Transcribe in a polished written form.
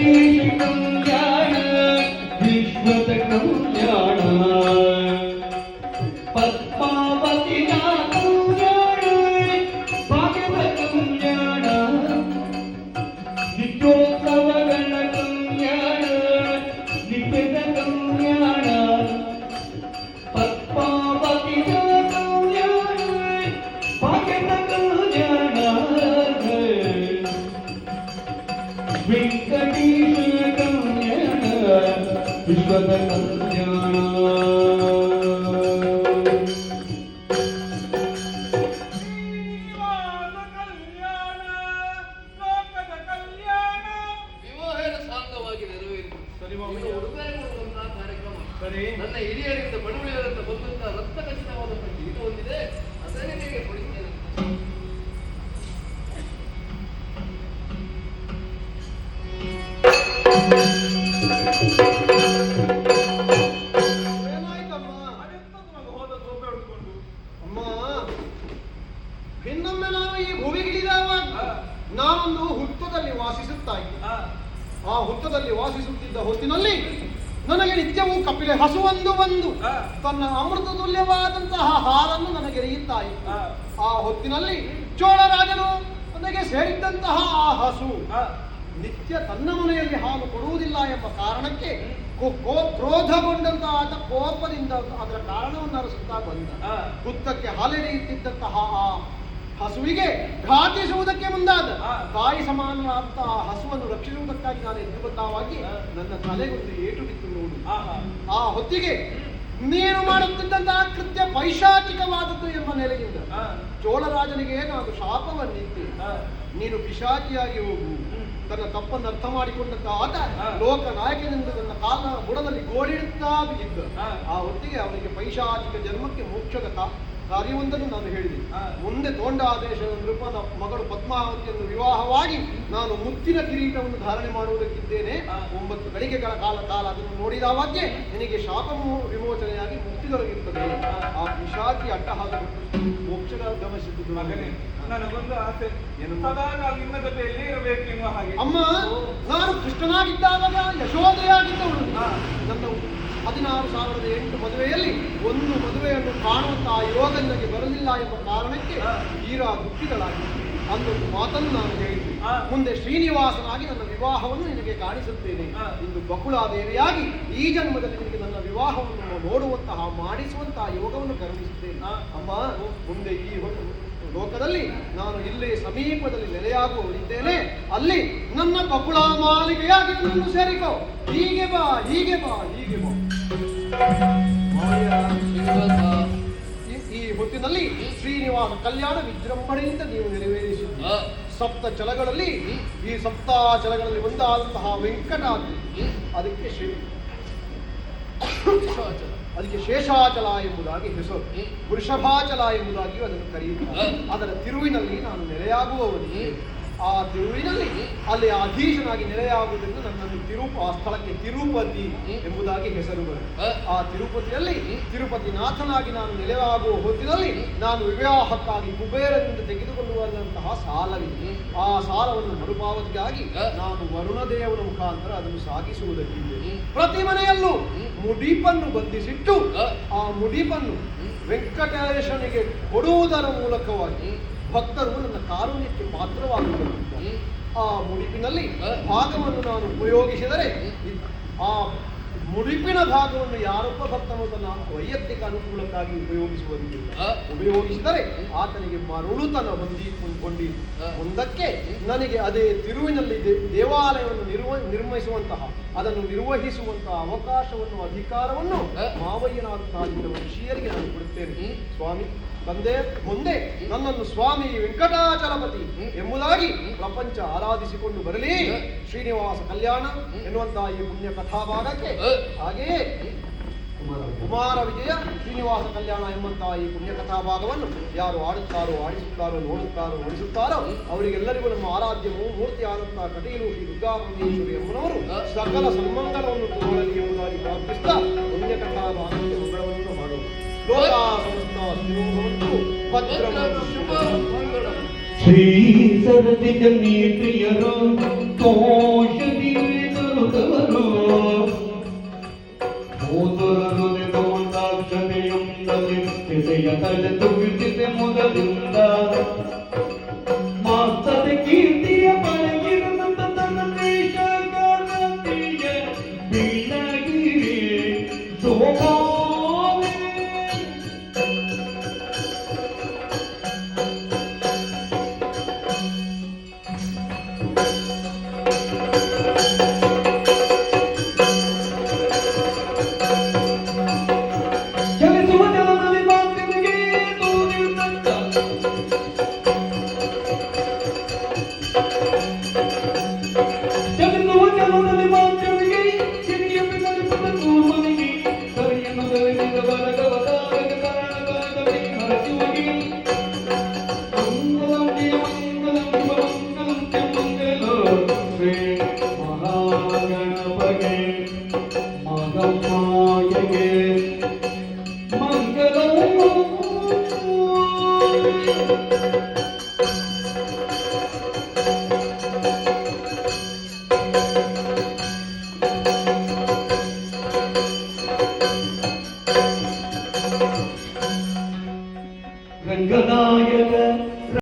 ಕಲ್ಯಾಣ ವಿಶ್ವದ ಕಲ್ಯಾಣ ಪದ್ಮಾವತಿಯ ಕಲ್ಯಾಣ ಭಾಗ್ಯದ ಕಲ್ಯಾಣ ನಿತ್ಯೋತ್ಸವಗಳ ಕಲ್ಯಾಣ ನಿತ್ಯದ ಕಲ್ಯಾಣ ಪದ್ಮಾವತಿಯ ಕಲ್ಯಾಣ ಭಾಗ್ಯದ ಕಲ್ಯಾಣ ವೆಂಕಟೇಶ ಕಲ್ಯಾಣ ವಿಶ್ವದ ಕಲ್ಯಾಣ ನನ್ನ ಹಿರಿಯರಿಂದ ಬಡವಳಿಯರಿಂದ ಬಂದಂತಹ ರಕ್ತ ಖಚಿತವಾದ ಇದು ಹೊಂದಿದೆ, ಅದನ್ನೇ ನಿಮಗೆ ಕೊಡುತ್ತೇನೆ. ಅಮ್ಮ, ಇನ್ನೊಮ್ಮೆ ನಾವು ಈ ಭೂಮಿಗಿಳಿದಾಗ ನಾನೊಂದು ಹುತ್ತದಲ್ಲಿ ವಾಸಿಸುತ್ತಾ ಇದ್ದೆ. ಆ ಹುತ್ತದಲ್ಲಿ ವಾಸಿಸುತ್ತಿದ್ದ ಹೊತ್ತಿನಲ್ಲಿ ನನಗೆ ನಿತ್ಯವೂ ಕಪಿಲೆ ಹಸುವೊಂದು ಬಂದು ತನ್ನ ಅಮೃತ ತುಲ್ಯವಾದಂತಹ ಹಾಲನ್ನು ನನಗೆ ಎರೆಯುತ್ತಾ ಇತ್ತು. ಆ ಹೊತ್ತಿನಲ್ಲಿ ಚೋಳರಾಜನು ನನಗೆ ಸೇರಿದ್ದಂತಹ ಆ ಹಸು ನಿತ್ಯ ತನ್ನ ಮನೆಯಲ್ಲಿ ಹಾಲು ಕೊಡುವುದಿಲ್ಲ ಎಂಬ ಕಾರಣಕ್ಕೆ ಕ್ರೋಧಗೊಂಡಂತಹ ಆತ ಕೋಪದಿಂದ ಅದರ ಕಾರಣವನ್ನು ಅರಸುತ್ತಾ ಬಂದ. ಹುತ್ತಕ್ಕೆ ಹಾಲೆರೆಯುತ್ತಿದ್ದಂತಹ ಆ ಹಸುವಿಗೆ ಘಾತಿಸುವುದಕ್ಕೆ ಮುಂದಾದ. ತಾಯಿ ಸಮಾನವಾದಂತಹ ಹಸುವನ್ನು ರಕ್ಷಿಸುವುದಕ್ಕಾಗಿ ನಾನು ಎದ್ದುಬದ್ಧವಾಗಿ ನನ್ನ ತಲೆಗೊಂದು ಏಟು ಬಿತ್ತು ನೋಡು. ಆ ಹೊತ್ತಿಗೆ ನೀನು ಮಾಡುತ್ತಿದ್ದಂತಹ ಕೃತ್ಯ ಪೈಶಾಚಿಕವಾದದ್ದು ಎಂಬ ನೆಲೆಯಿಂದ ಚೋಳರಾಜನಿಗೆ ನಾನು ಶಾಪವನ್ನಿದ್ದೆ. ನೀನು ಪಿಶಾಚಿಯಾಗಿ ಹೋಗು. ತನ್ನ ತಪ್ಪನ್ನು ಅರ್ಥ ಮಾಡಿಕೊಂಡಂತಹ ಆತ ಲೋಕ ನಾಯಕನಿಂದ ತನ್ನ ಕಾಲ ಬುಡದಲ್ಲಿ ಗೋಳಿಡುತ್ತಾ ಬಿದ್ದ. ಆ ಹೊತ್ತಿಗೆ ಅವನಿಗೆ ಪೈಶಾಚಿಕ ಜನ್ಮಕ್ಕೆ ಮೋಕ್ಷದ ಕಾರ್ಯವೊಂದನ್ನು ನಾನು ಹೇಳಿದೆ. ಮುಂದೆ ತೋಂಡಾದೇಶದ ನೃಪನ ಮಗಳು ಪದ್ಮಾವತಿಯನ್ನು ವಿವಾಹವಾಗಿ ನಾನು ಮುತ್ತಿನ ಕಿರೀಟವನ್ನು ಧಾರಣೆ ಮಾಡುವುದಕ್ಕಿದ್ದೇನೆ. 9 ಗಳಿಗೆಗಳ ಕಾಲ ಅದನ್ನು ನೋಡಿದವಾಗೆ ನಿನಗೆ ಶಾಪ ವಿಮೋಚನೆಯಾಗಿ ಮುಕ್ತಿ ದೊರಕಿರುತ್ತದೆ. ಆ ಪಿಶಾಚಿ ಅಟ್ಟಹಾಸ ಮೋಕ್ಷದ ಗಮನಿಸಿದ್ದು ನನಗೊಂದು ಆಸೆ, ಸದಾ ನಾವು ನಿನ್ನ ಜೊತೆಯಲ್ಲಿ ಇರಬೇಕು ಎನ್ನುವ ಹಾಗೆ. ಅಮ್ಮ, ನಾನು ಕೃಷ್ಣನಾಗಿದ್ದಾಗ ಯಶೋದೆಯಾಗಿದ್ದವಳು. ನನ್ನ 16,008 ಮದುವೆಯಲ್ಲಿ ಒಂದು ಮದುವೆಯನ್ನು ಕಾಣುವಂತಹ ಯೋಗ ನನಗೆ ಬರಲಿಲ್ಲ ಎಂಬ ಕಾರಣಕ್ಕೆ ತೀರಾ ದುಃಖಿತಳಾಗಿ ಅಂದೊಂದು ಮಾತನ್ನು ನಾನು ಹೇಳಿದ್ದೆ. ಮುಂದೆ ಶ್ರೀನಿವಾಸನಾಗಿ ನನ್ನ ವಿವಾಹವನ್ನು ನಿನಗೆ ಕಾಣಿಸುತ್ತೇನೆ. ಇಂದು ಬಕುಳಾದೇವಿಯಾಗಿ ಈ ಜನ್ಮದಲ್ಲಿ ನಿನಗೆ ನನ್ನ ವಿವಾಹವನ್ನು ನೋಡುವಂತಹ ಮಾಡಿಸುವಂತಹ ಯೋಗವನ್ನು ಕರುಣಿಸುತ್ತೇನೆ. ಅಮ್ಮ, ಮುಂದೆ ಈ ಲೋಕದಲ್ಲಿ ನಾನು ಇಲ್ಲೇ ಸಮೀಪದಲ್ಲಿ ನೆಲೆಯಾಗುವವರಿದ್ದೇನೆ. ಅಲ್ಲಿ ನನ್ನ ಬಕುಳ ಮಾಲಿಕೆಯಾಗಿ ನೀನು ಸೇರಿಕೋ. ಹೀಗೆ ಬಾ, ಹೀಗೆ ಬಾ, ಹೀಗೆ ಬಾ. ಈ ಹೊತ್ತಿನಲ್ಲಿ ಶ್ರೀನಿವಾಸ ಕಲ್ಯಾಣ ವಿಜೃಂಭಣೆಯಿಂದ ನೀವು ನೆರವೇರಿಸಿದ್ದೀರಿ. ಸಪ್ತ ಛಲಗಳಲ್ಲಿ ಈ ಸಪ್ತಾಚಲಗಳಲ್ಲಿ ಒಂದಾದಂತಹ ವೆಂಕಟಾದ್ರಿ, ಅದಕ್ಕೆ ಶೇಷಾಚಲ ಎಂಬುದಾಗಿ ಹೆಸರು. ವೃಷಭಾಚಲ ಎಂಬುದಾಗಿಯೂ ಅದನ್ನು ಕರೆಯುತ್ತಾರೆ. ಅದರ ತಿರುವಿನಲ್ಲಿ ನಾನು ನೆಲೆಯಾಗುವವನಿಗೆ ಆ ತಿರುವಿನಲ್ಲಿ ಅಲ್ಲಿ ಅಧೀಶನಾಗಿ ನೆಲೆಯಾಗುವುದರಿಂದ ನನ್ನನ್ನು ಆ ಸ್ಥಳಕ್ಕೆ ತಿರುಪತಿ ಎಂಬುದಾಗಿ ಹೆಸರು ಬರುತ್ತೆ. ಆ ತಿರುಪತಿಯಲ್ಲಿ ತಿರುಪತಿನಾಥನಾಗಿ ನಾನು ನೆಲೆಯಾಗುವ ಹೊತ್ತಿನಲ್ಲಿ ನಾನು ವಿವಾಹಕ್ಕಾಗಿ ಕುಬೇರನಿಂದ ತೆಗೆದುಕೊಂಡು ಬಂದಂತಹ ಸಾಲವಿದೆ. ಆ ಸಾಲವನ್ನು ಮರುಪಾವತಿಗಾಗಿ ನಾನು ವರುಣದೇವನ ಮುಖಾಂತರ ಅದನ್ನು ಸಾಗಿಸುವುದಕ್ಕಿದೆ. ಪ್ರತಿ ಮನೆಯಲ್ಲೂ ಮುಡಿಪನ್ನು ಬಂಧಿಸಿಟ್ಟು ಆ ಮುಡಿಪನ್ನು ವೆಂಕಟೇಶನಿಗೆ ಕೊಡುವುದರ ಮೂಲಕವಾಗಿ ಭಕ್ತರು ನನ್ನ ಕಾರುಣ್ಯಕ್ಕೆ ಪಾತ್ರವಾಗುತ್ತಿದ್ದಾರೆ. ಆ ಮುಡಿಪಿನಲ್ಲಿ ಭಾಗವನ್ನು ನಾನು ಉಪಯೋಗಿಸಿದರೆ ಆ ಮುಡಿಪಿನ ಭಾಗವನ್ನು ಯಾರೊಬ್ಬ ಭಕ್ತನು ತನ್ನ ವೈಯಕ್ತಿಕ ಅನುಕೂಲಕ್ಕಾಗಿ ಉಪಯೋಗಿಸಿದರೆ ಆತನಿಗೆ ಮರುಳುತನ ಹೊಂದಿ ಒಂದಕ್ಕೆ ನನಗೆ ಅದೇ ತಿರುವಿನಲ್ಲಿ ದೇವಾಲಯವನ್ನು ನಿರ್ಮಿಸುವಂತಹ ಅದನ್ನು ನಿರ್ವಹಿಸುವಂತಹ ಅವಕಾಶವನ್ನು ಅಧಿಕಾರವನ್ನು ಮಾವಯ್ಯನಾದಂತಹ ಋಷಿಯರಿಗೆ ನಾನು ಕೊಡುತ್ತೇನೆ. ಸ್ವಾಮಿ ತಂದೆ, ಮುಂದೆ ನನ್ನನ್ನು ಸ್ವಾಮಿ ವೆಂಕಟಾಚಲಪತಿ ಎಂಬುದಾಗಿ ಪ್ರಪಂಚ ಆರಾಧಿಸಿಕೊಂಡು ಬರಲಿ. ಶ್ರೀನಿವಾಸ ಕಲ್ಯಾಣ ಎನ್ನುವಂತಹ ಈ ಪುಣ್ಯ ಕಥಾಭಾಗಕ್ಕೆ ಹಾಗೆಯೇ ಕುಮಾರ ವಿಜಯ ಶ್ರೀನಿವಾಸ ಕಲ್ಯಾಣ ಎಂಬಂತಹ ಈ ಪುಣ್ಯ ಕಥಾಭಾಗವನ್ನು ಯಾರು ಆಡುತ್ತಾರೋ, ಆಡಿಸುತ್ತಾರೋ, ನೋಡುತ್ತಾರೋ, ಓಡಿಸುತ್ತಾರೋ ಅವರಿಗೆಲ್ಲರಿಗೂ ನಮ್ಮ ಆರಾಧ್ಯ ಮೂರ್ತಿ ಆದಂತಹ ಕಟೀಲು ಶ್ರೀ ದುರ್ಗಾಪರಮೇಶ್ವರಿ ಎಂಬುವವರು ಸಕಲ ಸನ್ಮಂಗಲವನ್ನು ತೋರಲಿ ಎಂಬುದಾಗಿ ಪ್ರಾರ್ಥಿಸ್ತಾ ಪುಣ್ಯ ಕಥಾಭಾಗಕ್ಕೆ ಮಂಗಳವನ್ನು ಮಾಡೋದು. ಶ್ರೀ ಸರದಿ ಜನಿ ಪ್ರಿಯರು ತೋಷದಿ ಸೆಸೆಯ ತಳೆದು